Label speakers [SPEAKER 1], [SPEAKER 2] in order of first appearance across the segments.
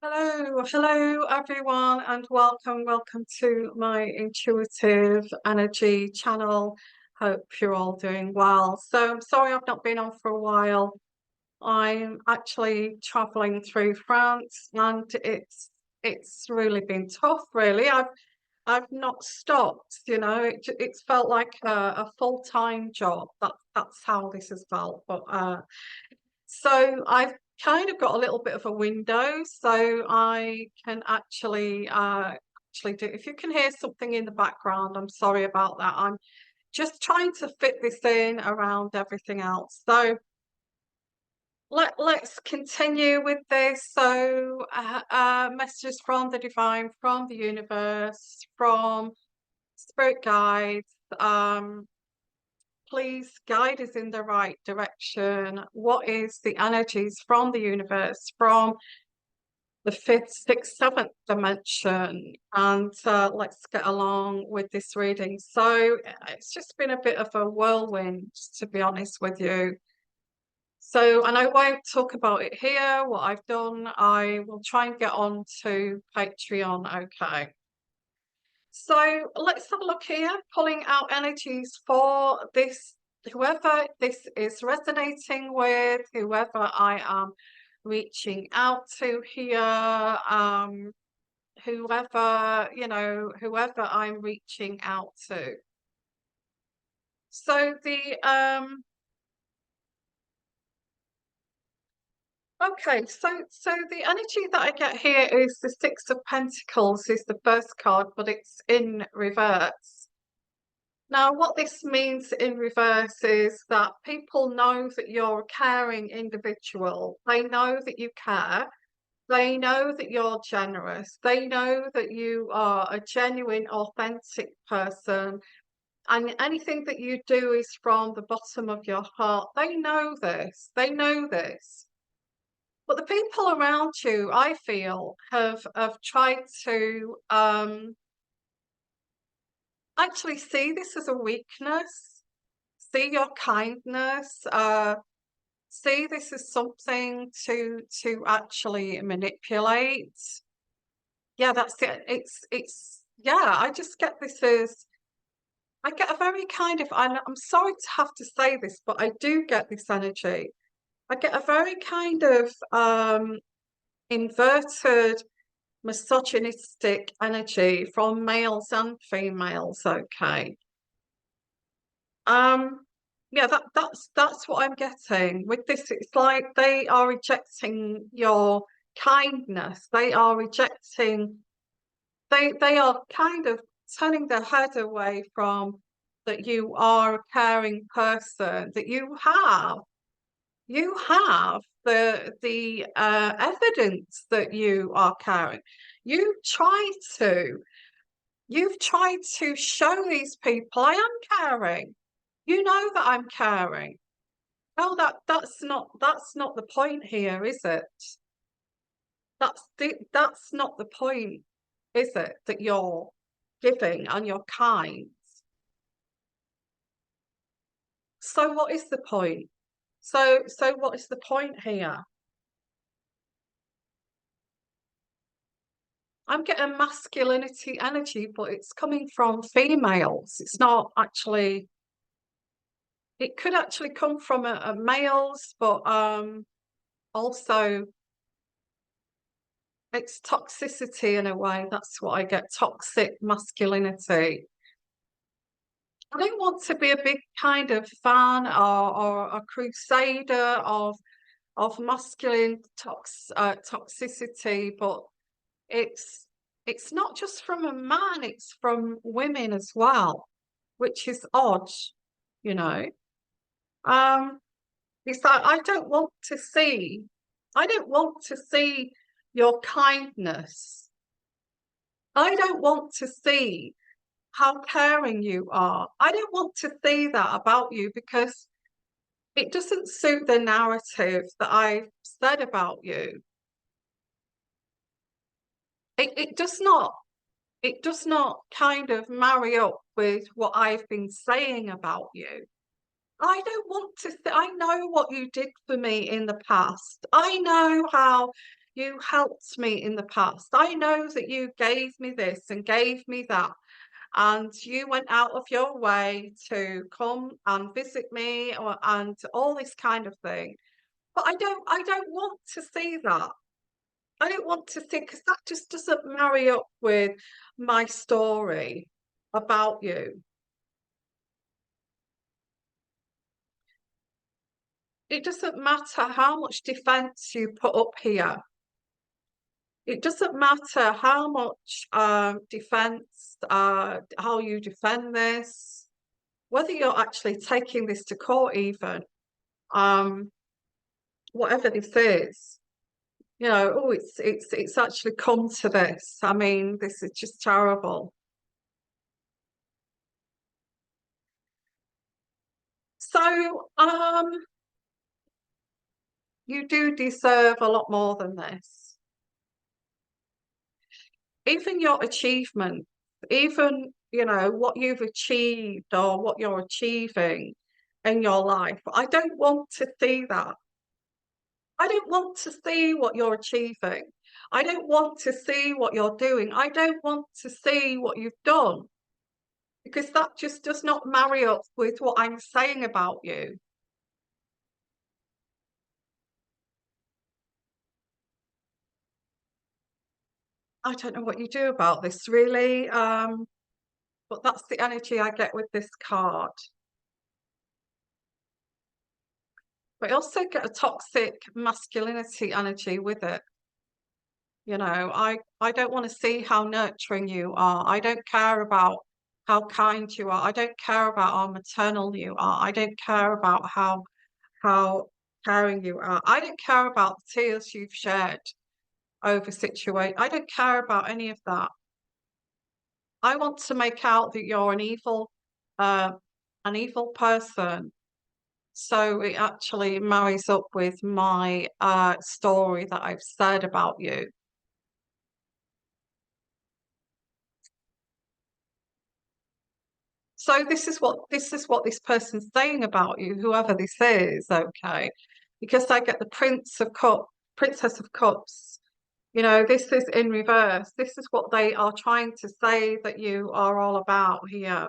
[SPEAKER 1] Hello everyone, and welcome to my intuitive energy channel. Hope you're all doing well. So I'm sorry I've not been on for a while. I'm actually traveling through France, and it's really been tough. Really, I've not stopped. It's felt like a full-time job. That's how this has felt. But so I've kind of got a little bit of a window, so I can actually do. If you can hear something in the background, I'm sorry about that. I'm just trying to fit this in around everything else. So let's continue with this. So messages from the divine, from the universe, from spirit guides. Um, please guide us in the right direction. What is the energies from the universe, from the fifth, sixth, seventh dimension? And let's get along with this reading. So it's just been a bit of a whirlwind, to be honest with you. So, and I won't talk about it here, what I've done. I will try and get on to Patreon, okay? So let's have a look here, pulling out energies for this, whoever this is resonating with, whoever I am reaching out to here, whoever I'm reaching out to. So okay, so the energy that I get here is the Six of Pentacles is the first card, but it's in reverse. Now, what this means in reverse is that people know that you're a caring individual. They know that you care. They know that you're generous. They know that you are a genuine, authentic person. And anything that you do is from the bottom of your heart. They know this. They know this. But the people around you, I feel, have tried to actually see this as a weakness, see your kindness, see this as something to actually manipulate. Yeah, that's it. It's yeah, I just get this as I get a very kind of I'm sorry to have to say this, but I do get this energy. I get a very kind of inverted misogynistic energy from males and females, okay. Um, yeah, that's what I'm getting with this. It's like they are rejecting your kindness. They are rejecting. They are kind of turning their head away from that you are a caring person. That you have the evidence that you are caring. You try to. You've tried to show these people I am caring. You know that I'm caring. Oh, that's not the point here, is it? That's not the point, is it? That you're giving and you're kind. So what is the point? So what is the point here? I'm getting masculinity energy, but it's coming from females. It's not actually. It could actually come from a males, but also it's toxicity in a way. That's what I get, toxic masculinity. I don't want to be a big kind of fan or a crusader of masculine toxicity, but it's it's not just from a man, it's from women as well, which is odd, you know. Um, it's like I don't want to see your kindness. I don't want to see how caring you are. I don't want to see that about you because it doesn't suit the narrative that I've said about you. It does not kind of marry up with what I've been saying about you. I don't want to I know what you did for me in the past. I know how You helped me in the past. I know that you gave me this and gave me that, and you went out of your way to come and visit me and all this kind of thing. But I don't want to see that. I don't want to think because that just doesn't marry up with my story about you. It doesn't matter how much defense you put up here. It doesn't matter how much defense, how you defend this, whether you're actually taking this to court, even, um, whatever this is. Oh, it's actually come to this. I mean, this is just terrible. So, you do deserve a lot more than this. Even your achievement, even, what you've achieved or what you're achieving in your life. I don't want to see that. I don't want to see what you're achieving. I don't want to see what you're doing. I don't want to see what you've done because that just does not marry up with what I'm saying about you. I don't know what you do about this really, but that's the energy I get with this card. But I also get a toxic masculinity energy with it. I don't want to see how nurturing you are. I don't care about how kind you are. I don't care about how maternal you are. I don't care about how caring you are. I don't care about the tears you've shed over situation. I don't care about any of that. I want to make out that you're uh, an evil person. So it actually marries up with my story that I've said about you. So this is what this person's saying about you, whoever this is, okay? Because I get the Princess of Cups. This is in reverse. This is what they are trying to say that you are all about here.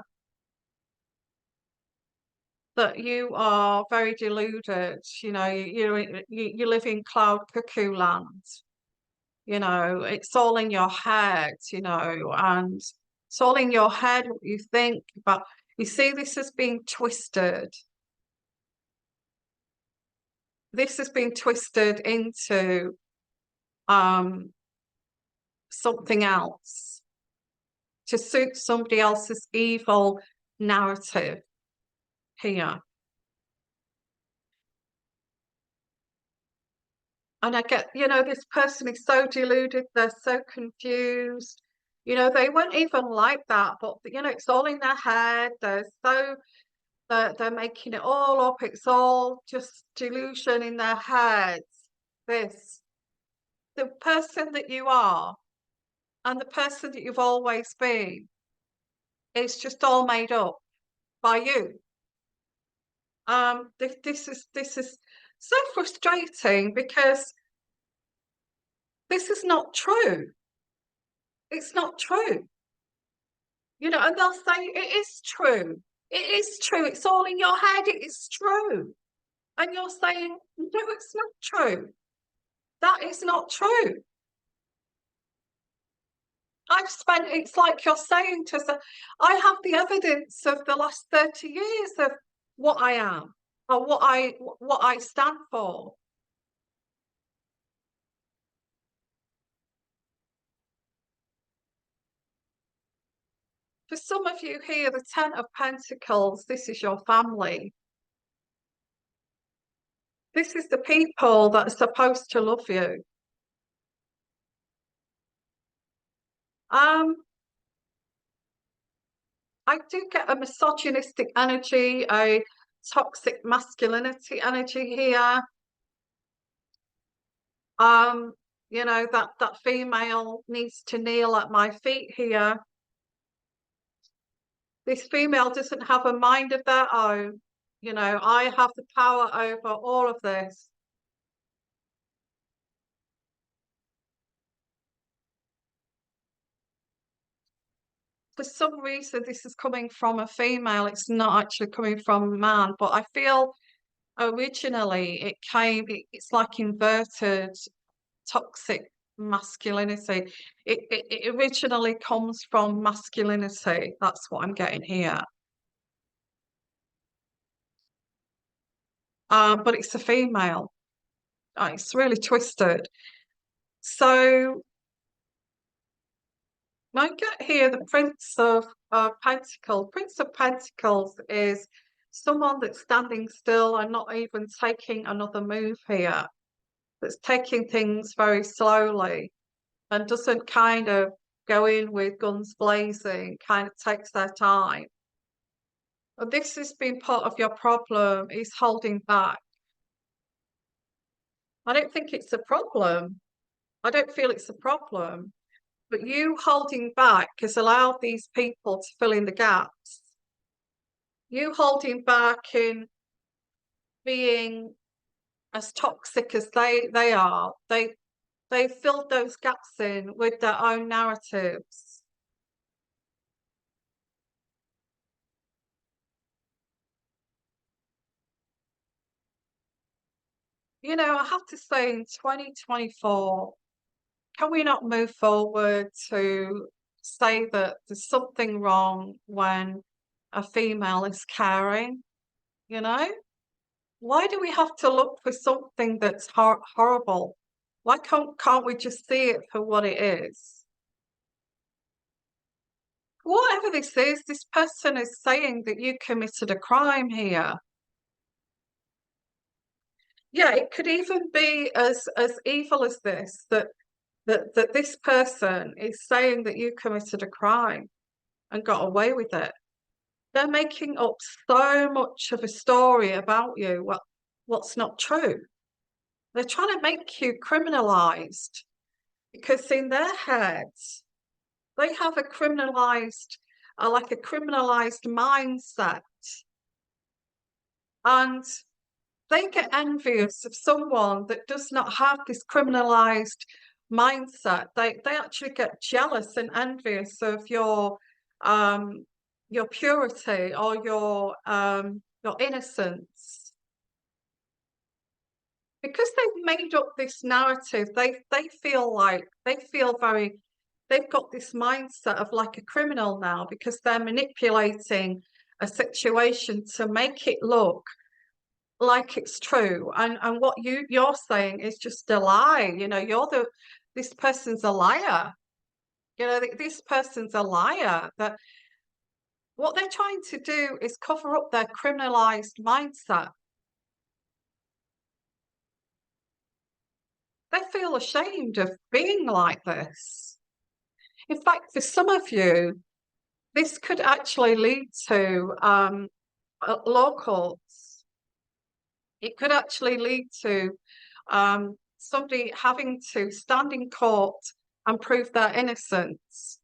[SPEAKER 1] That you are very deluded. You live in cloud cuckoo land. It's all in your head. And it's all in your head what you think. But you see, this has been twisted. This has been twisted into um, something else to suit somebody else's evil narrative here. And I get, this person is so deluded, they're so confused. They weren't even like that, but it's all in their head. They're making it all up. It's all just delusion in their heads. This, the person that you are and the person that you've always been, it's just all made up by you. This is so frustrating because this is not true. It's not true. And they'll say it is true. It is true. It's all in your head. It is true. And you're saying, no, it's not true. That is not true. It's like you're saying to us, I have the evidence of the last 30 years of what I am or what I stand for. For some of you here, the Ten of Pentacles, this is your family. This is the people that are supposed to love you. Um, I do get a misogynistic energy, a toxic masculinity energy here. That female needs to kneel at my feet here. This female doesn't have a mind of their own. I have the power over all of this. for some reason this is coming from a female. It's not actually coming from a man, but I feel originally it's like inverted toxic masculinity. It originally comes from masculinity. That's what I'm getting here. But it's a female. It's really twisted. So I get here the Prince of Pentacles. Prince of Pentacles is someone that's standing still and not even taking another move here, that's taking things very slowly and doesn't kind of go in with guns blazing, kind of takes their time. But this has been part of your problem, is holding back. I don't think it's a problem. I don't feel it's a problem. But you holding back has allowed these people to fill in the gaps. You holding back in being as toxic as they are, they filled those gaps in with their own narratives. You know, I have to say in 2024, can we not move forward to say that there's something wrong when a female is caring? You know, why do we have to look for something that's horrible? Why can't we just see it for what it is? Whatever this is, this person is saying that you committed a crime here. Yeah, it could even be as evil as this, that this person is saying that you committed a crime and got away with it. They're making up so much of a story about you, what's not true. They're trying to make you criminalized because in their heads, they have a criminalized, like a criminalized mindset. And they get envious of someone that does not have this criminalized mindset. They actually get jealous and envious of your purity or your innocence. Because they've made up this narrative, they feel like they've got this mindset of like a criminal now because they're manipulating a situation to make it look like it's true. And what you're saying is just a lie. You know, this person's a liar. You know, this person's a liar. That what they're trying to do is cover up their criminalized mindset. They feel ashamed of being like this. In fact, for some of you, this could actually lead to law courts. It could actually lead to somebody having to stand in court and prove their innocence.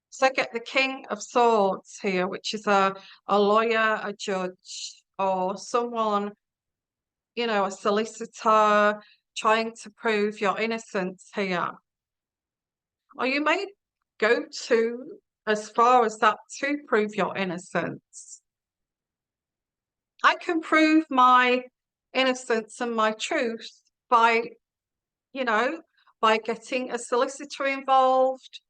[SPEAKER 1] So I get the King of Swords here, which is a lawyer, a judge, or someone, you know, a solicitor trying to prove your innocence here. Or you may go to as far as that to prove your innocence. I can prove my innocence and my truth by, you know, by getting a solicitor involved.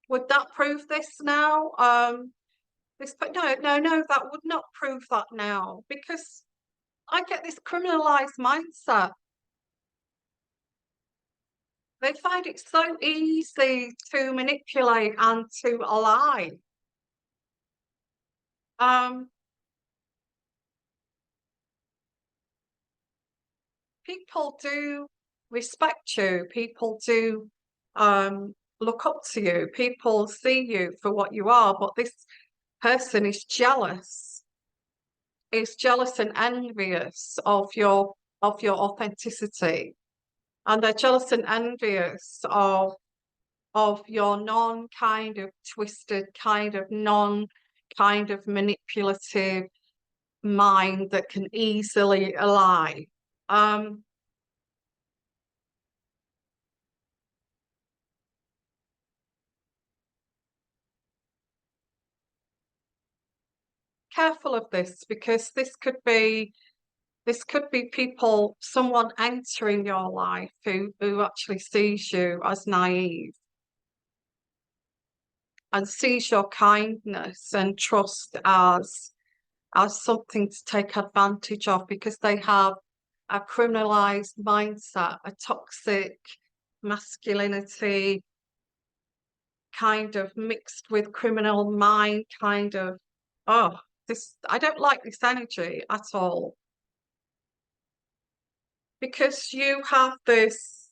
[SPEAKER 1] Would that prove this now? But no, that would not prove that now because I get this criminalized mindset. They find it so easy to manipulate and to lie. People do respect you. People do look up to you. People see you for what you are. But this person is jealous. Is jealous and envious of your authenticity, and they're jealous and envious of your non kind of twisted, kind of non kind of manipulative mind that can easily lie. careful of this, because this could be people, someone entering your life who actually sees you as naive and sees your kindness and trust as something to take advantage of, because they have a criminalized mindset, a toxic masculinity kind of mixed with criminal mind kind of. Oh, this, I don't like this energy at all, because you have this,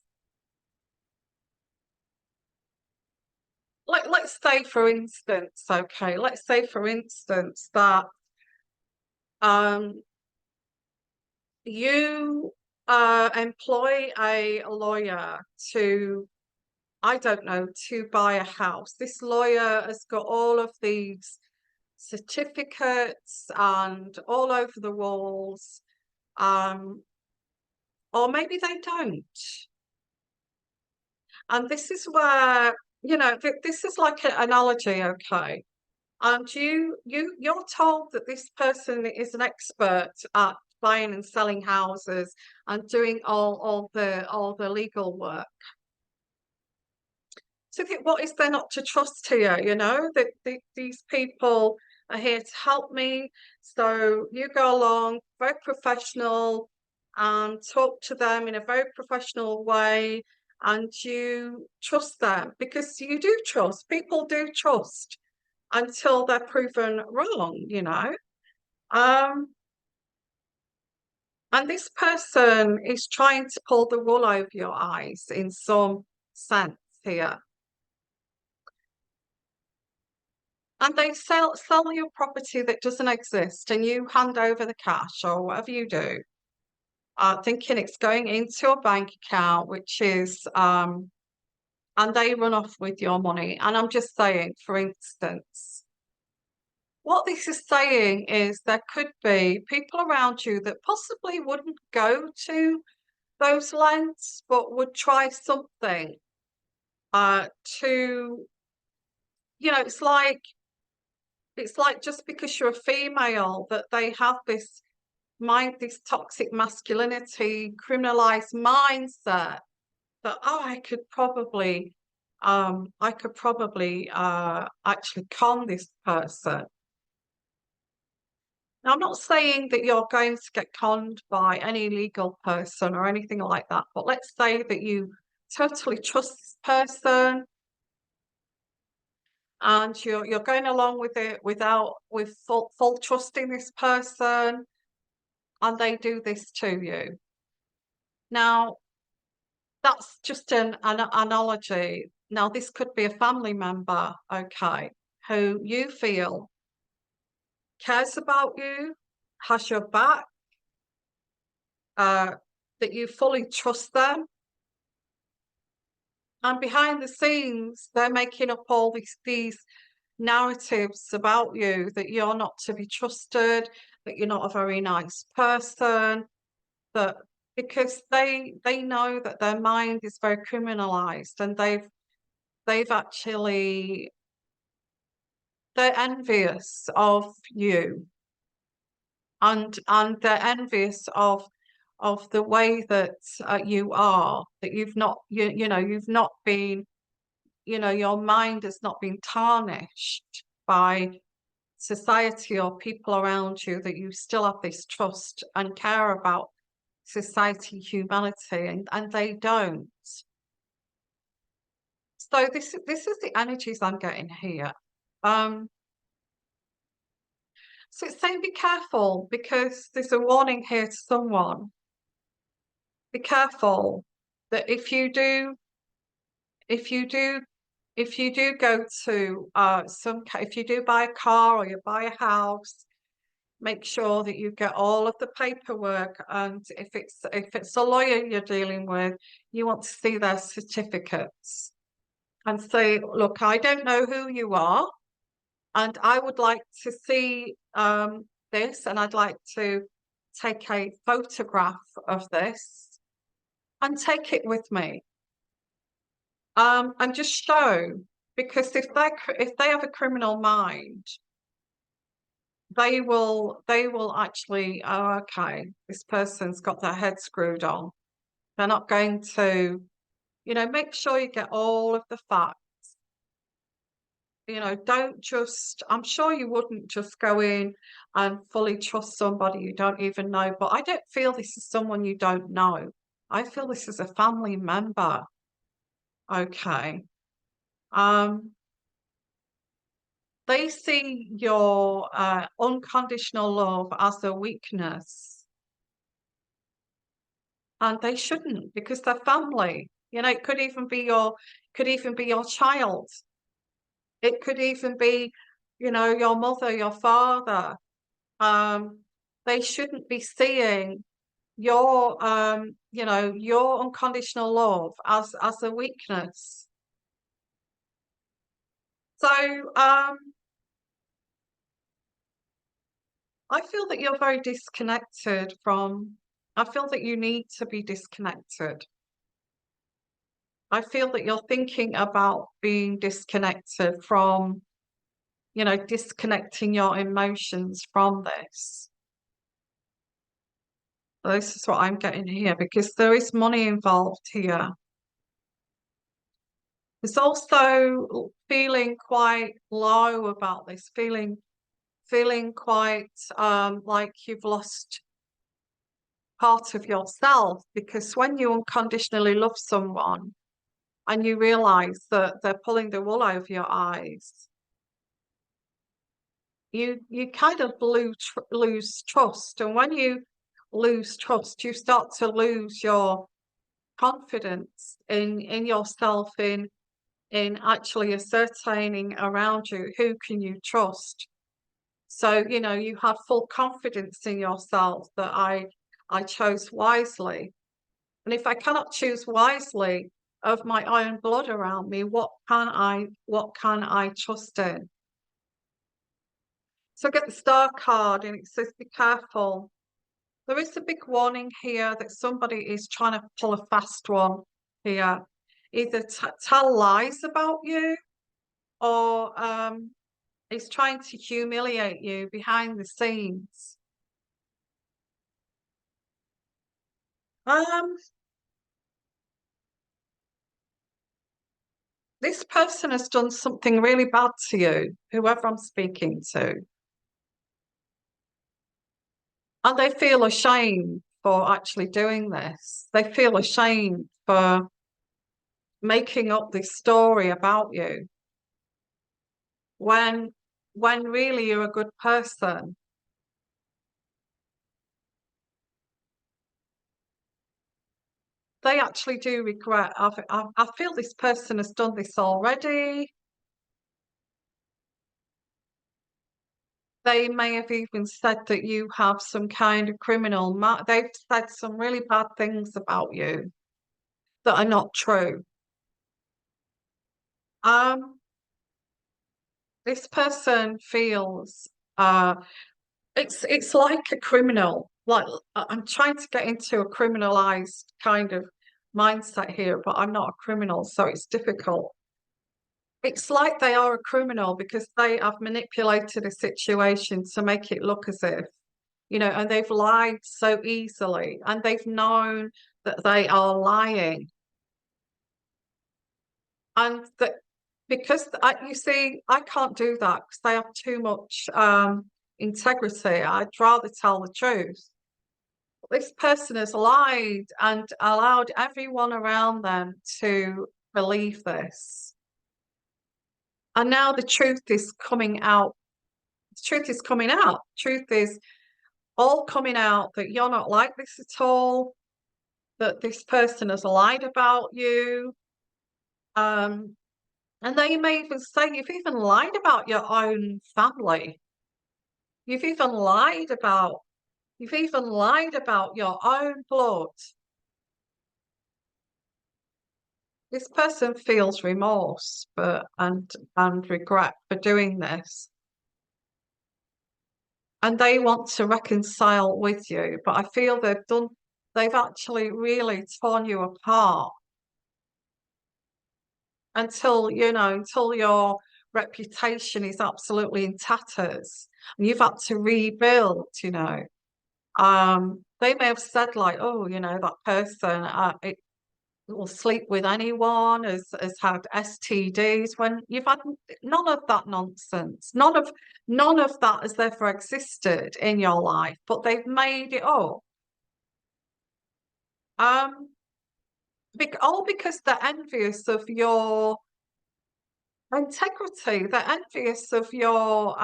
[SPEAKER 1] like, let's say for instance, okay, let's say for instance that um you employ a lawyer to, I don't know, to buy a house. This lawyer has got all of these certificates and all over the walls, or maybe they don't. And this is where, this is like an analogy, okay? And you're told that this person is an expert at buying and selling houses and doing all the legal work. So what is there not to trust here? That these people are here to help me. So you go along, very professional, and talk to them in a very professional way, and you trust them, because you do trust. People do trust until they're proven wrong. And this person is trying to pull the wool over your eyes in some sense here. And they sell you property that doesn't exist, and you hand over the cash or whatever you do, thinking it's going into a bank account, which is, and they run off with your money. And I'm just saying, for instance, what this is saying is there could be people around you that possibly wouldn't go to those lengths, but would try something to, it's like just because you're a female that they have this this toxic masculinity, criminalized mindset that, oh, I could probably actually con this person. Now, I'm not saying that you're going to get conned by any legal person or anything like that, but let's say that you totally trust this person, and you're going along with it with full trusting this person, and they do this to you. Now, that's just an analogy. Now, this could be a family member, okay, who you feel cares about you, has your back, that you fully trust them. And behind the scenes, they're making up all these narratives about you, that you're not to be trusted, that you're not a very nice person, that because they know that their mind is very criminalized, and they've actually, they're envious of you, and they're envious of the way that you are, that you've not you've not been, your mind has not been tarnished by society or people around you, that you still have this trust and care about society, humanity, and they don't. So this is the energies I'm getting here. So it's saying be careful, because there's a warning here to someone. Be careful that if you do go to if you do buy a car or you buy a house, make sure that you get all of the paperwork, and if it's a lawyer you're dealing with, you want to see their certificates and say, look, I don't know who you are, and I would like to see this, and I'd like to take a photograph of this and take it with me, and just show, because if they have a criminal mind, they will actually, oh, okay, this person's got their head screwed on. They're not going to, make sure you get all of the facts. Don't just, I'm sure you wouldn't just go in and fully trust somebody you don't even know, but I don't feel this is someone you don't know. I feel this is a family member. Okay. Um, they see your unconditional love as a weakness, and they shouldn't because they're family. It could even be your child. It could even be, your mother, your father. Um, they shouldn't be seeing your unconditional love as a weakness. So I feel that you're very disconnected from. I feel that you need to be disconnected. I feel that you're thinking about being disconnected from, disconnecting your emotions from this. This is what I'm getting here because there is money involved here. There's also feeling quite low about this, feeling quite like you've lost part of yourself because when you unconditionally love someone and you realize that they're pulling the wool over your eyes, you kind of lose trust. And when you lose trust, you start to lose your confidence in yourself, in actually ascertaining around you who can you trust. So, you had full confidence in yourself that I chose wisely. And if I cannot choose wisely of my own blood around me, what can I trust in? So I get the star card and it says be careful. There is a big warning here that somebody is trying to pull a fast one here. Either tell lies about you or is trying to humiliate you behind the scenes. Um, this person has done something really bad to you, whoever I'm speaking to, and they feel ashamed for actually doing this. They feel ashamed for making up this story about you when when really you're a good person. They actually do regret. I feel this person has done this already. They may have even said that you have some kind of criminal. They've said some really bad things about you that are not true. Um, this person feels it's like a criminal. Like I'm trying to get into a criminalized kind of mindset here, but I'm not a criminal, so it's difficult. It's like they are a criminal because they have manipulated a situation to make it look as if, and they've lied so easily and they've known that they are lying. And that because you see, I can't do that because they have too much integrity. I'd rather tell the truth. This person has lied and allowed everyone around them to believe this. And now the truth is coming out. The truth is coming out. Truth is all coming out that you're not like this at all, that this person has lied about you. Um, and they may even say you've even lied about your own family. You've even lied about you've even lied about your own blood. This person feels remorse and regret for doing this. And they want to reconcile with you, but I feel they've actually really torn you apart until you're reputation is absolutely in tatters and you've had to rebuild, they may have said like, oh, that person it will sleep with anyone, has had STDs, when you've had none of that nonsense. None of that has ever existed in your life, but they've made it up. All because they're envious of your integrity. They're envious of your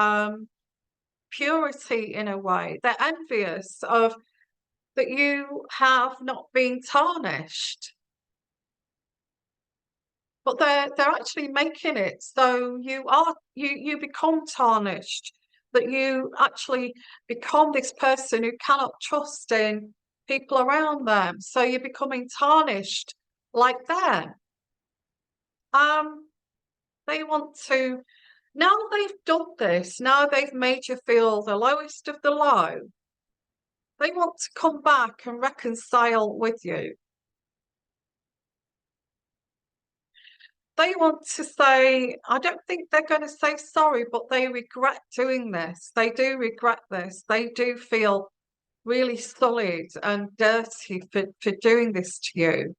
[SPEAKER 1] purity in a way. They're envious of that you have not been tarnished. But they're actually making it so you become tarnished, that you actually become this person who cannot trust in people around them. So you're becoming tarnished like them. They want to, now they've done this, now they've made you feel the lowest of the low, they want to come back and reconcile with you. They want to say, I don't think they're going to say sorry, but they regret doing this. They do regret this. They do feel really sullied and dirty for doing this to you.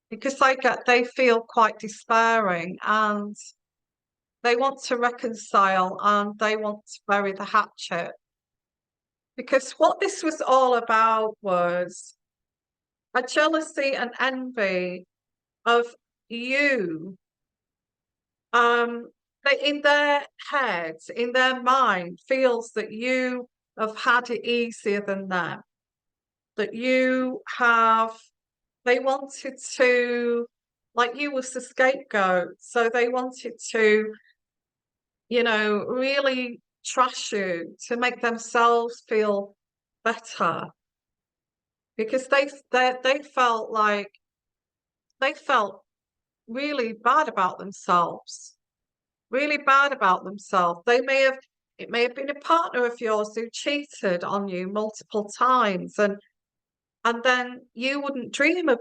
[SPEAKER 1] Because they feel quite despairing and they want to reconcile and they want to bury the hatchet. Because what this was all about was a jealousy and envy of you, that in their heads, in their mind, feels that you have had it easier than them, that they wanted to, like you was the scapegoat, so they wanted to, really trash you to make themselves feel better, because they felt like they felt really bad about themselves, really bad about themselves. It may have been a partner of yours who cheated on you multiple times, and then you wouldn't dream of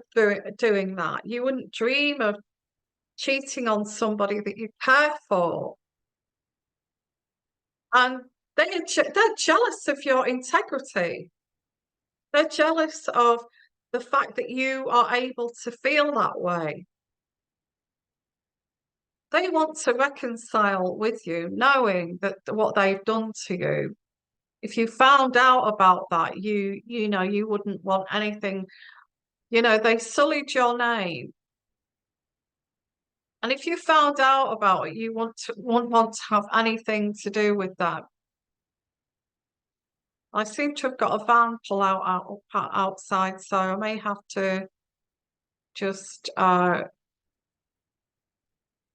[SPEAKER 1] doing that. You wouldn't dream of cheating on somebody that you care for. And they're jealous of your integrity. They're jealous of the fact that you are able to feel that way. They want to reconcile with you, knowing that what they've done to you. If you found out about that, you wouldn't want anything. They sullied your name, and if you found out about it, you wouldn't want to have anything to do with that. I seem to have got a van pull outside, so I may have to just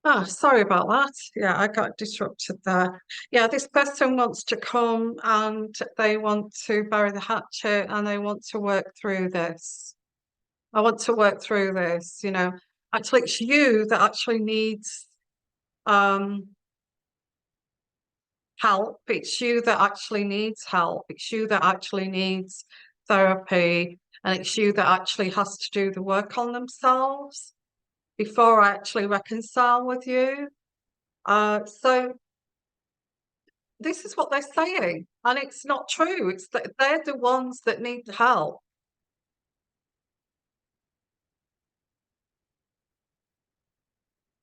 [SPEAKER 1] oh, sorry about that. Yeah, I got disrupted there. Yeah, this person wants to come and they want to bury the hatchet and they want to work through this. I want to work through this, Actually, it's you that actually needs help. It's you that actually needs help. It's you that actually needs therapy. And it's you that actually has to do the work on themselves before I actually reconcile with you. So this is what they're saying, and it's not true. It's that they're the ones that need the help.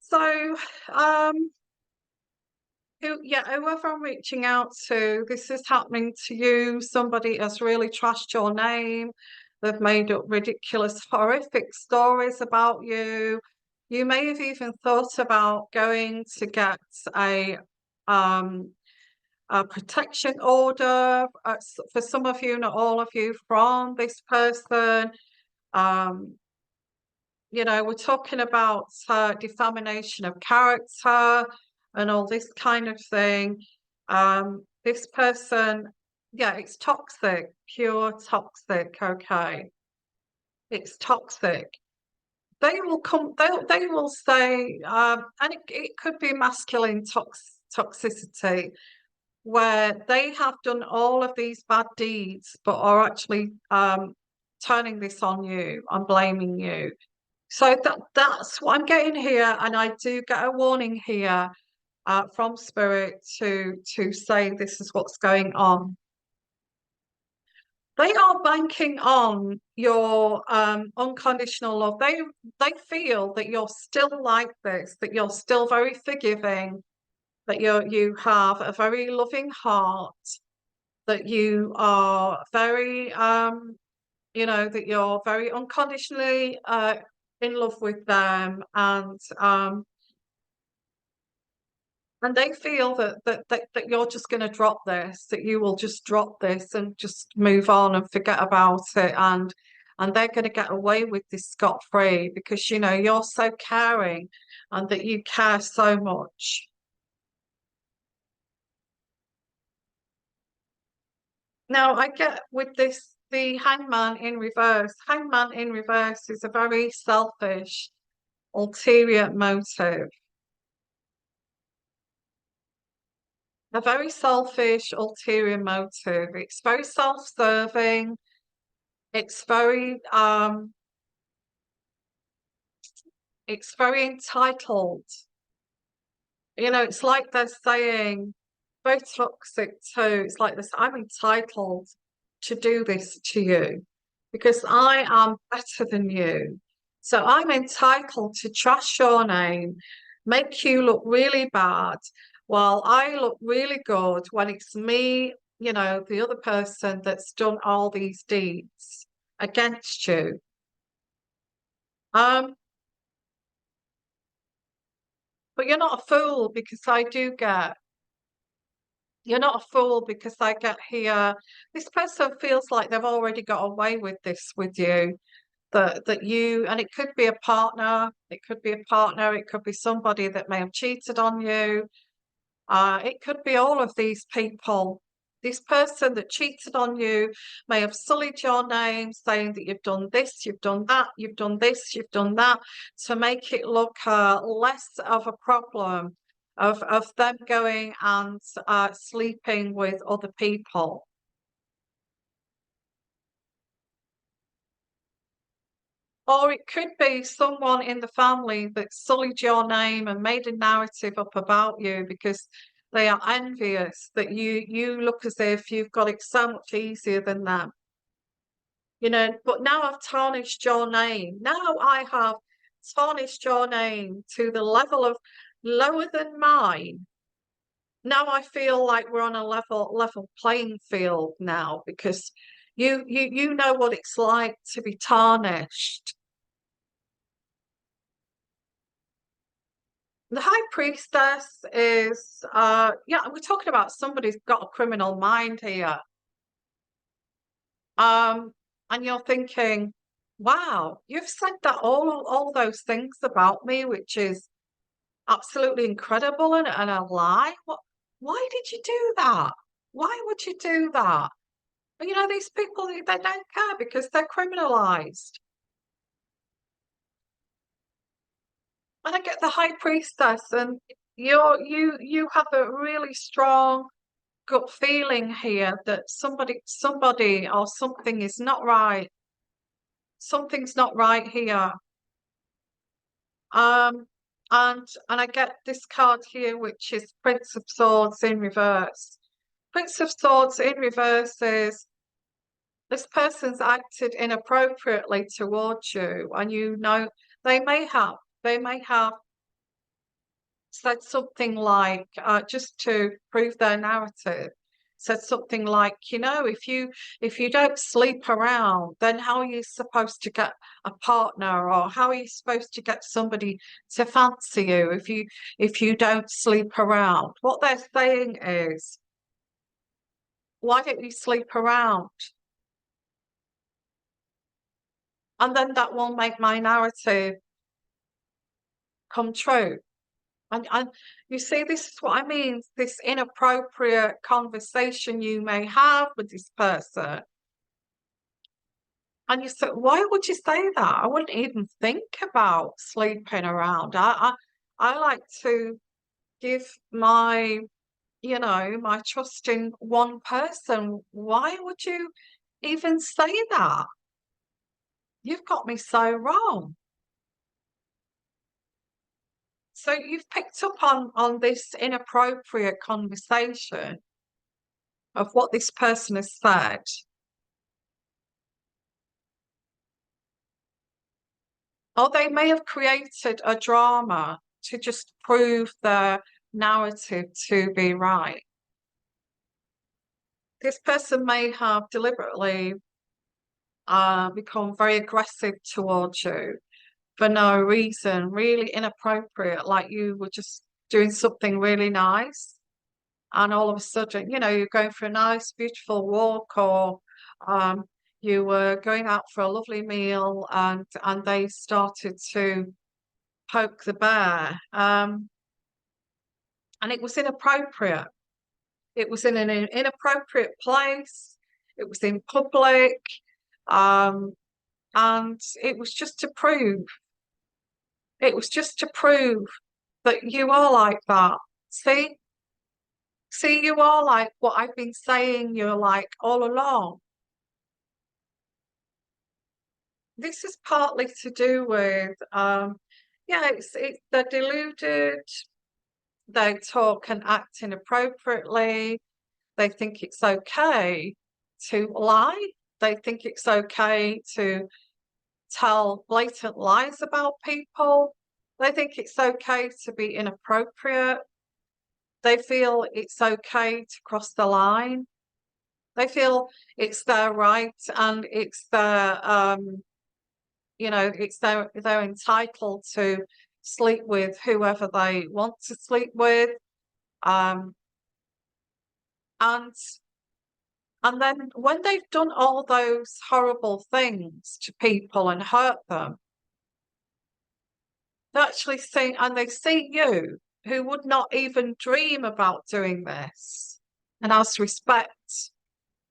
[SPEAKER 1] So, whoever I'm reaching out to, this is happening to you. Somebody has really trashed your name. They've made up ridiculous, horrific stories about you. You may have even thought about going to get a protection order for some of you, not all of you, from this person. We're talking about defamation of character and all this kind of thing. This person, yeah, it's toxic, pure toxic. Okay, it's toxic. They will come. They will say, and it could be masculine toxicity, where they have done all of these bad deeds, but are actually turning this on you and blaming you. So that's what I'm getting here, and I do get a warning here from Spirit to say this is what's going on. They are banking on your unconditional love. They feel that you're still like this, that you're still very forgiving, that you have a very loving heart, that you are very that you're very unconditionally in love with them, and they feel that you're just going to drop this, that you will just drop this and just move on and forget about it, and they're going to get away with this scot-free because you're so caring and that you care so much. Now I get with this the hangman in reverse. Hangman in reverse is a very selfish, ulterior motive. A very selfish, ulterior motive. It's very self-serving. It's very entitled. It's like they're saying, very toxic too. It's like this, I'm entitled to do this to you because I am better than you. So I'm entitled to trash your name, make you look really bad, while I look really good when it's me, the other person that's done all these deeds against you. Um, but you're not a fool because I get here. This person feels like they've already got away with this with you. That you, and it could be a partner, it could be somebody that may have cheated on you. It could be all of these people. This person that cheated on you may have sullied your name, saying that you've done this, you've done that, you've done this, you've done that, to make it look less of a problem of them going and sleeping with other people. Or it could be someone in the family that sullied your name and made a narrative up about you because they are envious that you look as if you've got it so much easier than them. But now I've tarnished your name. Now I have tarnished your name to the level of lower than mine. Now I feel like we're on a level playing field now because you know what it's like to be tarnished. The high priestess is yeah, we're talking about somebody's got a criminal mind here. Um, and you're thinking, wow, you've said that all those things about me, which is absolutely incredible and a lie. Why did you do that? Why would you do that? But these people, they don't care because they're criminalized. And I get the high priestess, and you have a really strong gut feeling here that somebody or something is not right. Something's not right here. Um, and I get this card here, which is Prince of Swords in reverse. Prince of Swords in reverse is this person's acted inappropriately towards you, and they may have said something like, just to prove their narrative, said something like, if you don't sleep around, then how are you supposed to get a partner, or how are you supposed to get somebody to fancy you if you don't sleep around? What they're saying is, why don't you sleep around? And then that will make my narrative come true. And you see, this is what I mean, this inappropriate conversation you may have with this person. And you say, why would you say that? I wouldn't even think about sleeping around. I like to give my trust in one person. Why would you even say that? You've got me so wrong. So you've picked up on this inappropriate conversation of what this person has said. Or they may have created a drama to just prove their narrative to be right. This person may have deliberately become very aggressive towards you for no reason, really inappropriate, like you were just doing something really nice. And all of a sudden, you're going for a nice, beautiful walk, or um, you were going out for a lovely meal, and they started to poke the bear. And it was inappropriate. It was in an inappropriate place. It was in public. Um, and it was just to prove that you are like that. See, you are like what I've been saying you're like all along. This is partly to do with, yeah, they're deluded, they talk and act inappropriately, they think it's okay to lie, they think it's okay to tell blatant lies about people, they think it's okay to be inappropriate, they feel it's okay to cross the line, they feel it's their right and it's their they're entitled to sleep with whoever they want to sleep with, um, and and then when they've done all those horrible things to people and hurt them, they actually see and they see you who would not even dream about doing this and has respect,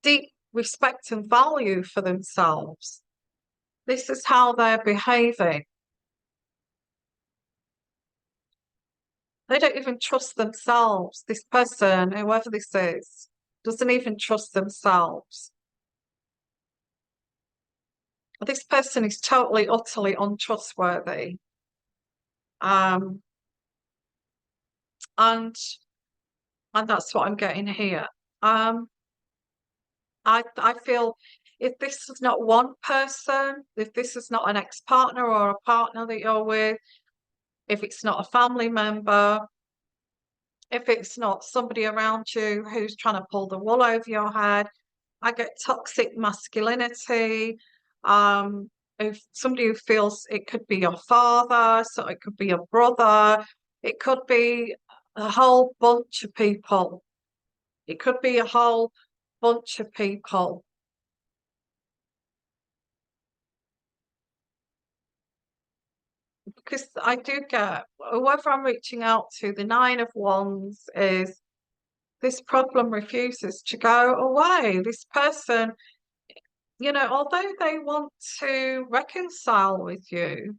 [SPEAKER 1] deep respect and value for themselves. This is how they're behaving. They don't even trust themselves. This person, whoever this is, doesn't even trust themselves. This person is totally, utterly untrustworthy. Um, and that's what I'm getting here. I feel if this is not one person, if this is not an ex-partner or a partner that you're with, if it's not a family member, if it's not somebody around you who's trying to pull the wool over your head, I get toxic masculinity. If somebody who feels it could be your father, so it could be your brother, it could be a whole bunch of people. It could be a whole bunch of people. Because I do get whoever I'm reaching out to, the Nine of Wands is this problem refuses to go away. This person, although they want to reconcile with you,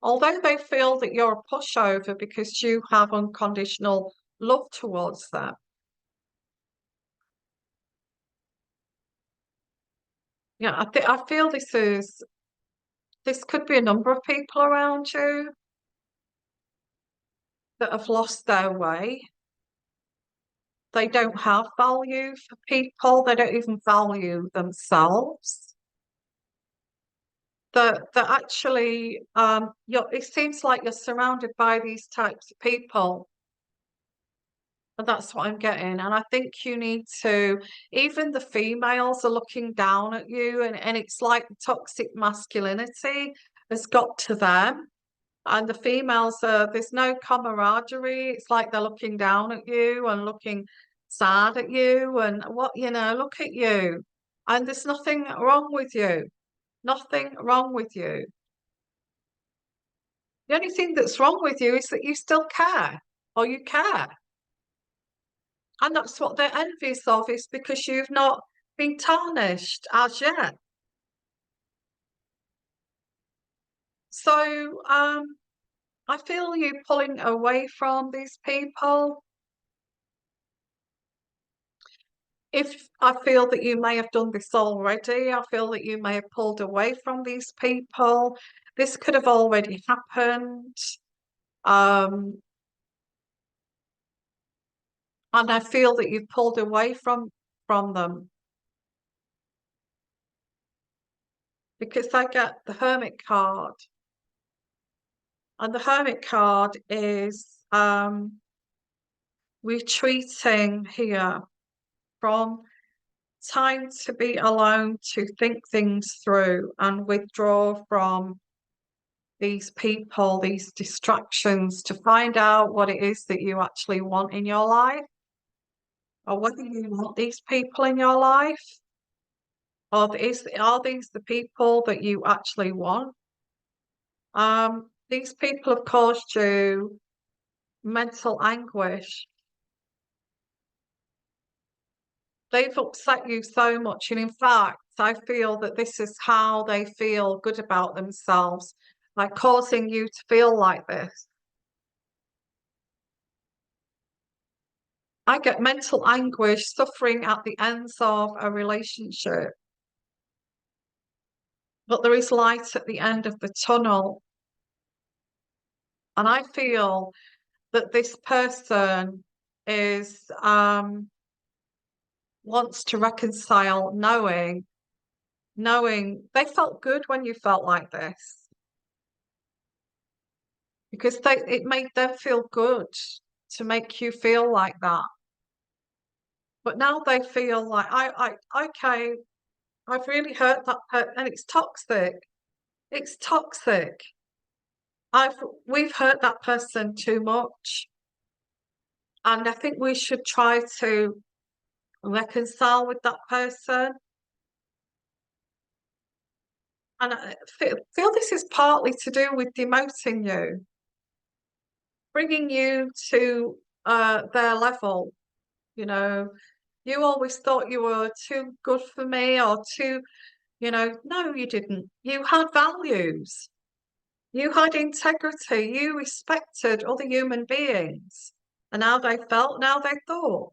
[SPEAKER 1] although they feel that you're a pushover because you have unconditional love towards them. Yeah, I feel this could be a number of people around you that have lost their way. They don't have value for people. They don't even value themselves. That actually, it seems like you're surrounded by these types of people. And that's what I'm getting. And I think you need to, even the females are looking down at you, and it's like toxic masculinity has got to them. And the females are, there's no camaraderie. It's like they're looking down at you and looking sad at you and look at you. And there's nothing wrong with you. Nothing wrong with you. The only thing that's wrong with you is that you still care or you care. And that's what they're envious of, is because you've not been tarnished as yet. So I feel you pulling away from these people. If I feel that you may have done this already, I feel that you may have pulled away from these people. This could have already happened. Um, and I feel that you've pulled away from them, because I get the Hermit card, and the Hermit card is retreating here from time to be alone, to think things through and withdraw from these people, these distractions, to find out what it is that you actually want in your life, or whether you want these people in your life, or are these the people that you actually want? These people have caused you mental anguish. They've upset you so much, and in fact, I feel that this is how they feel good about themselves, like causing you to feel like this. I get mental anguish, suffering at the ends of a relationship, but there is light at the end of the tunnel. And I feel that this person is wants to reconcile, knowing they felt good when you felt like this, because it made them feel good to make you feel like that. But now they feel like okay, I've really hurt that person, and it's toxic. It's toxic. We've hurt that person too much, and I think we should try to reconcile with that person. And I feel this is partly to do with demoting you, bringing you to their level. You know, you always thought you were too good for me, or too, no, you didn't. You had values, you had integrity, you respected other human beings. And now now they thought.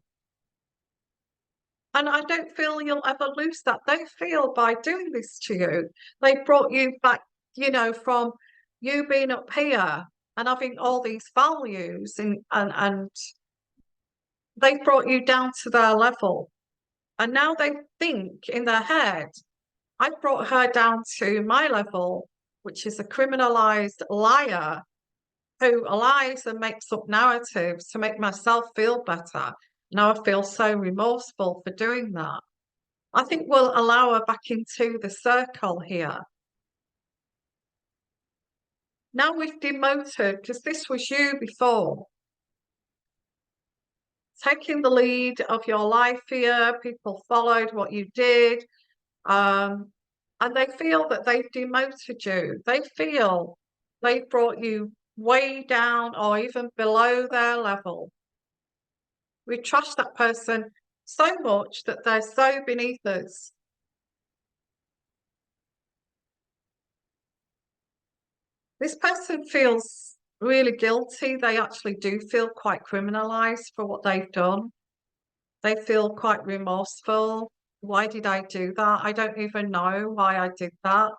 [SPEAKER 1] And I don't feel you'll ever lose that. They feel by doing this to you, they brought you back, from you being up here and having all these values, and they brought you down to their level. And now they think in their head, I brought her down to my level, which is a criminalized liar who lies and makes up narratives to make myself feel better. Now I feel so remorseful for doing that. I think we'll allow her back into the circle here. Now we've demoted, because this was you before, taking the lead of your life here. People followed what you did. And they feel that they've demoted you. They feel they've brought you way down or even below their level. We trust that person so much that they're so beneath us. This person feels really guilty. They actually do feel quite criminalized for what they've done. They feel quite remorseful. Why did I do that? I don't even know why I did that.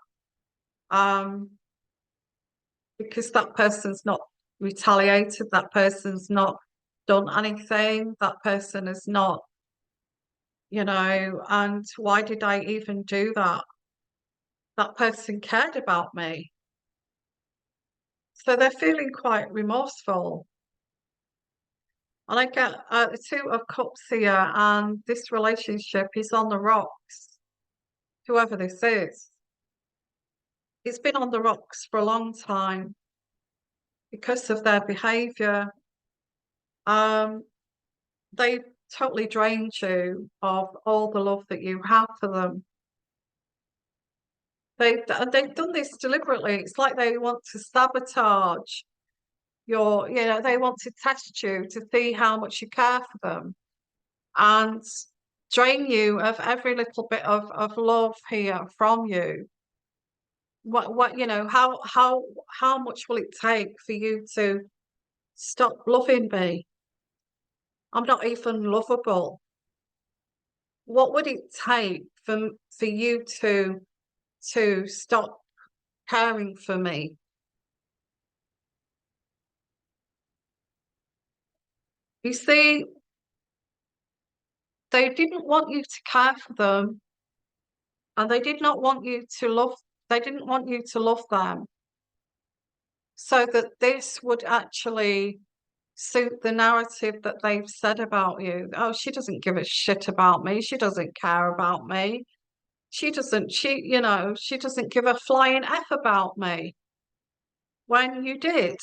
[SPEAKER 1] Because that person's not retaliated, that person's not done anything, that person is not, and why did I even do that? That person cared about me. So they're feeling quite remorseful. And I get the Two of Cups here, and this relationship is on the rocks, whoever this is. It's been on the rocks for a long time because of their behaviour. They totally drained you of all the love that you have for them. They've done this deliberately. It's like they want to sabotage they want to test you to see how much you care for them, and drain you of every little bit of love here from you. How much will it take for you to stop loving me? I'm not even lovable. What would it take for you to stop caring for me? You see, they didn't want you to care for them, and they did not want you to love, they didn't want you to love them, so that this would actually suit the narrative that they've said about you. Oh, she doesn't give a shit about me. She doesn't care about me. She doesn't give a flying F about me, when you did.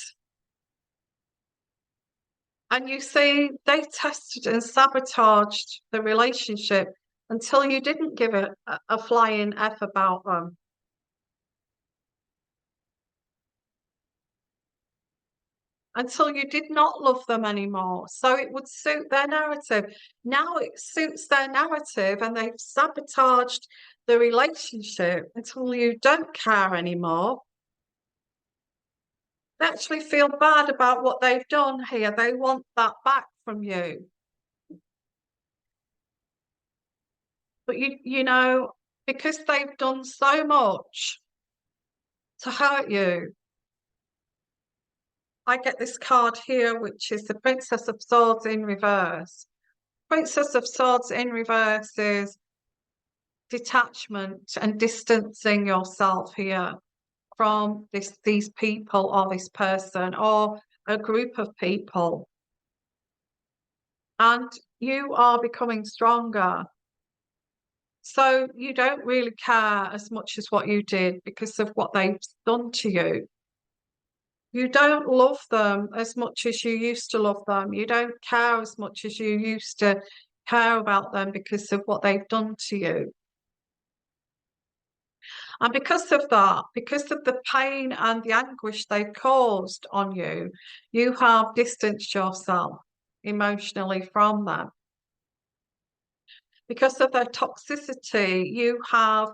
[SPEAKER 1] And you see, they tested and sabotaged the relationship until you didn't give a flying F about them, until you did not love them anymore. So it would suit their narrative. Now it suits their narrative, and they've sabotaged the relationship until you don't care anymore. They actually feel bad about what they've done here. They want that back from you. But because they've done so much to hurt you, I get this card here, which is the Princess of Swords in reverse. Princess of Swords in reverse is detachment and distancing yourself here from these people or this person or a group of people. And you are becoming stronger. So you don't really care as much as what you did because of what they've done to you. You don't love them as much as you used to love them. You don't care as much as you used to care about them because of what they've done to you. And because of that, because of the pain and the anguish they've caused on you, you have distanced yourself emotionally from them. Because of their toxicity, you have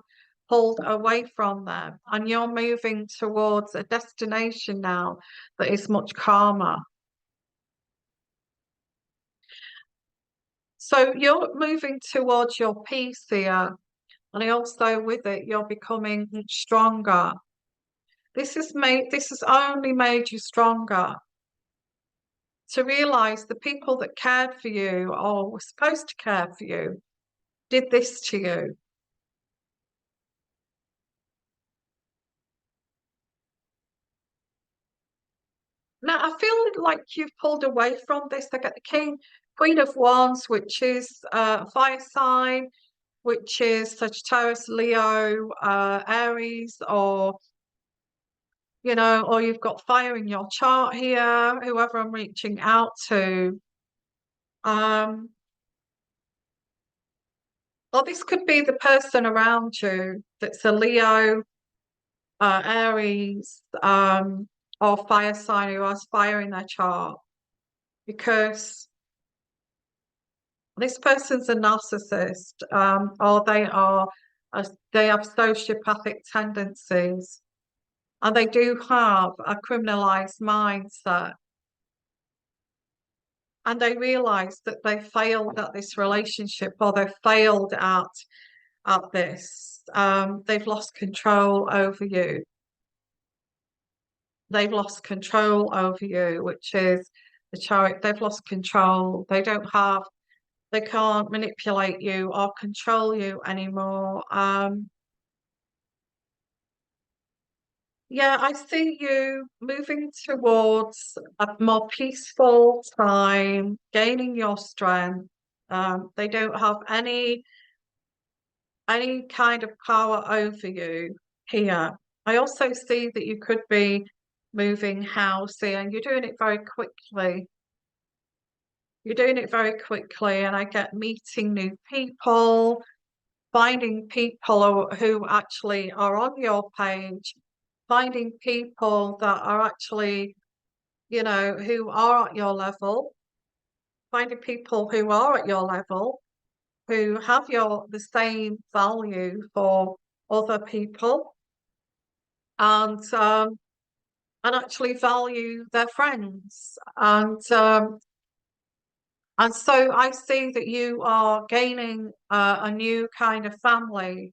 [SPEAKER 1] pulled away from them, and you're moving towards a destination now that is much calmer. So you're moving towards your peace here, and also with it, you're becoming stronger. This has only made you stronger. To realize the people that cared for you or were supposed to care for you did this to you. Now, I feel like you've pulled away from this. I get the Queen of Wands, which is fire sign, which is Sagittarius, Leo, Aries, or you've got fire in your chart here, whoever I'm reaching out to. Or this could be the person around you that's a Leo, Aries, or fire sign who has fire in their chart, because this person's a narcissist, or they have sociopathic tendencies, and they do have a criminalized mindset, and they realize that they failed at this relationship, or they failed at this. They've lost control over you. They've lost control over you, which is the Chariot. They've lost control. They can't manipulate you or control you anymore. Yeah, I see you moving towards a more peaceful time, gaining your strength. They don't have any kind of power over you here. I also see that you could be moving house here, and you're doing it very quickly. You're doing it very quickly, and I get meeting new people, finding people who actually are on your page, finding people that are actually, who are at your level, finding people who are at your level, who have the same value for other people, and actually value their friends. And so I see that you are gaining a new kind of family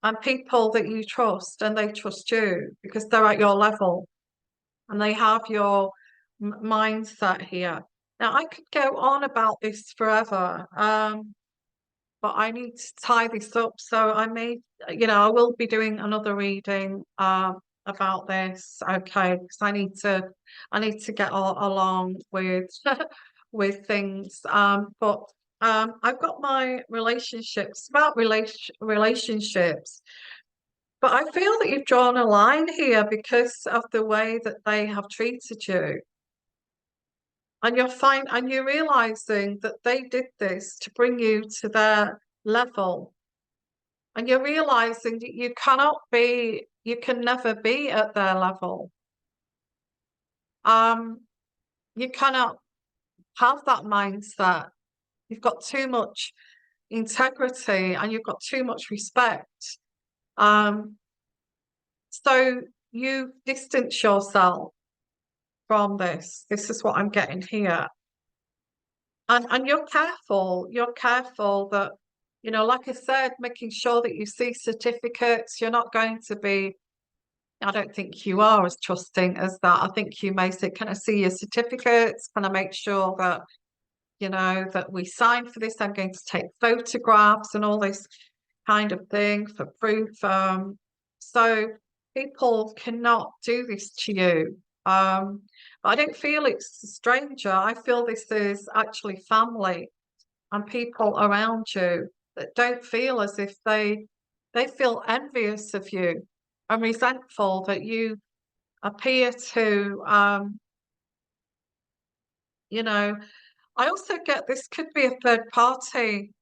[SPEAKER 1] and people that you trust, and they trust you because they're at your level and they have your mindset here. Now I could go on about this forever, but I need to tie this up. So I may, I will be doing another reading about this. Okay, because I need to get along with with things. But I've got my relationships about relationships. But I feel that you've drawn a line here because of the way that they have treated you. And you're realizing that they did this to bring you to their level. And you're realizing that you can never be at their level. Um, you cannot have that mindset. You've got too much integrity and you've got too much respect. Um, so you distance yourself from this. This is what I'm getting here. And you're careful that, like I said, making sure that you see certificates. You're not going to be, I don't think you are as trusting as that. I think you may say, can I see your certificates? Can I make sure that, that we sign for this? I'm going to take photographs and all this kind of thing for proof. So people cannot do this to you. But I don't feel it's a stranger. I feel this is actually family and people around you that don't feel as if they feel envious of you and resentful that you appear to you know I also get this could be a third party.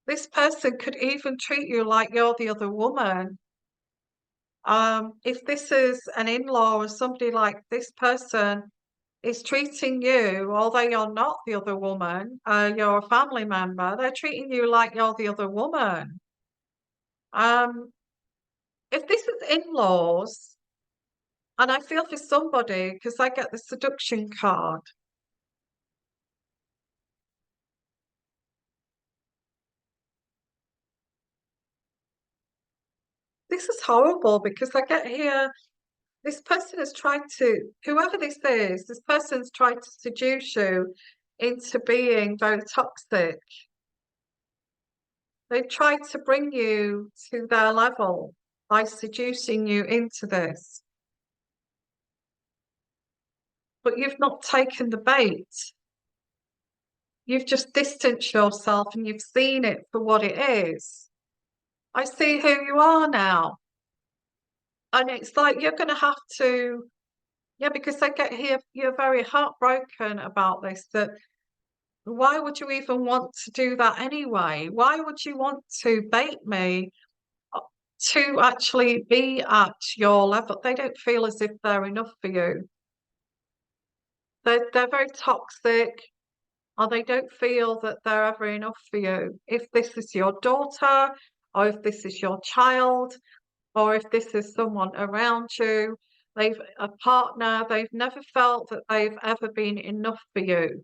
[SPEAKER 1] This person could even treat you like you're the other woman. If this is an in-law or somebody, like this person is treating you, although you're not the other woman, you're a family member, they're treating you like you're the other woman. Um, if this is in-laws, and I feel for somebody because I get the seduction card. This is horrible because I get here, this person has tried to, whoever this person's tried to seduce you into being very toxic. They've tried to bring you to their level by seducing you into this. But you've not taken the bait. You've just distanced yourself and you've seen it for what it is. I see who you are now. And it's like you're going to have to, yeah, because I get here, you're very heartbroken about this, that why would you even want to do that anyway? Why would you want to bait me to actually be at your level? They don't feel as if they're enough for you. They're very toxic, or they don't feel that they're ever enough for you. If this is your daughter, or if this is your child, or if this is someone around you, they've a partner, they've never felt that they've ever been enough for you.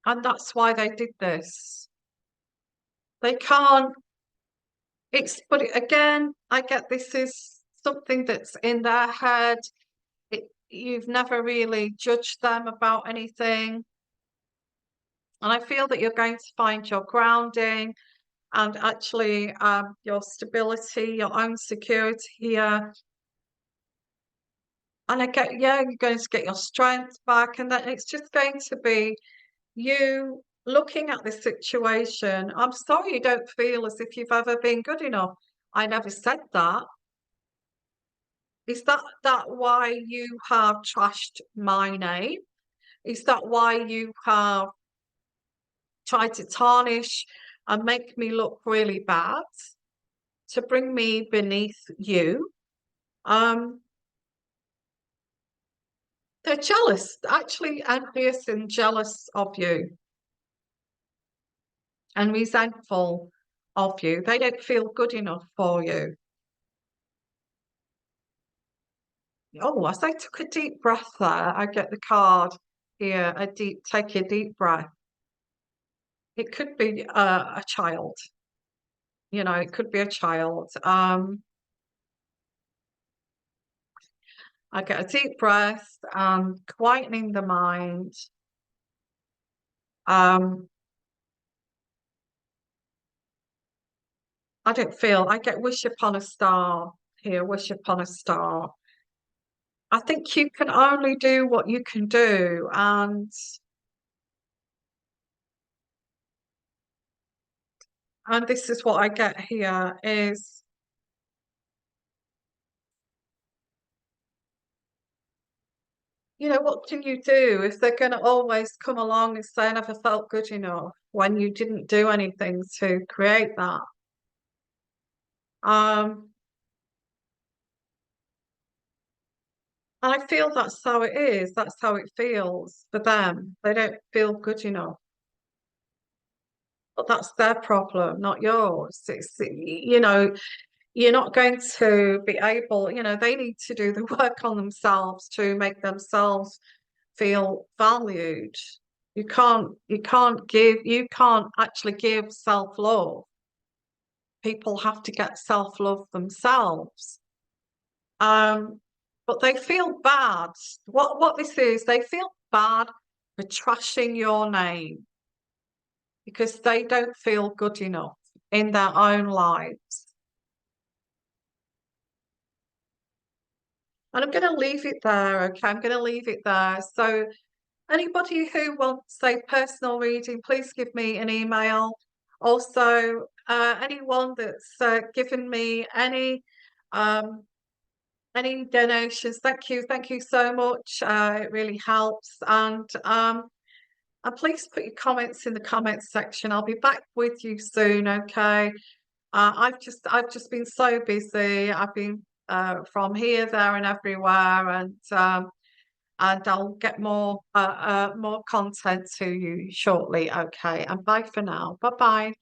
[SPEAKER 1] And that's why they did this. They can't, but again, I get this is something that's in their head. You've never really judged them about anything. And I feel that you're going to find your grounding and actually your stability, your own security here. And I get, yeah, you're going to get your strength back, and then it's just going to be you looking at the situation. I'm sorry you don't feel as if you've ever been good enough. I never said that. Is that why you have trashed my name? Is that why you have tried to tarnish and make me look really bad to bring me beneath you? Um, they're jealous, actually envious and jealous of you and resentful of you. They don't feel good enough for you. Oh, as I took a deep breath there, I get the card here, take a deep breath. It could be a child, it could be a child. I get a deep breath and quietening the mind. Um, I get wish upon a star here, wish upon a star. I think you can only do what you can do. And this is what I get here is, what can you do if they're going to always come along and say, I never felt good enough when you didn't do anything to create that? Um, and I feel that's how it is. That's how it feels for them. They don't feel good enough. But that's their problem, not yours. You're not going to be able, they need to do the work on themselves to make themselves feel valued. You can't actually give self-love. People have to get self-love themselves. Um, but they feel bad. What this is, they feel bad for trashing your name because they don't feel good enough in their own lives. And I'm going to leave it there, okay? I'm going to leave it there. So anybody who wants a personal reading, please give me an email. Also, anyone that's given me any donations, thank you so much. It really helps. And please put your comments in the comments section. I'll be back with you soon, okay? I've just been so busy. I've been from here, there, and everywhere, and I'll get more content to you shortly. Okay, and bye for now. Bye bye.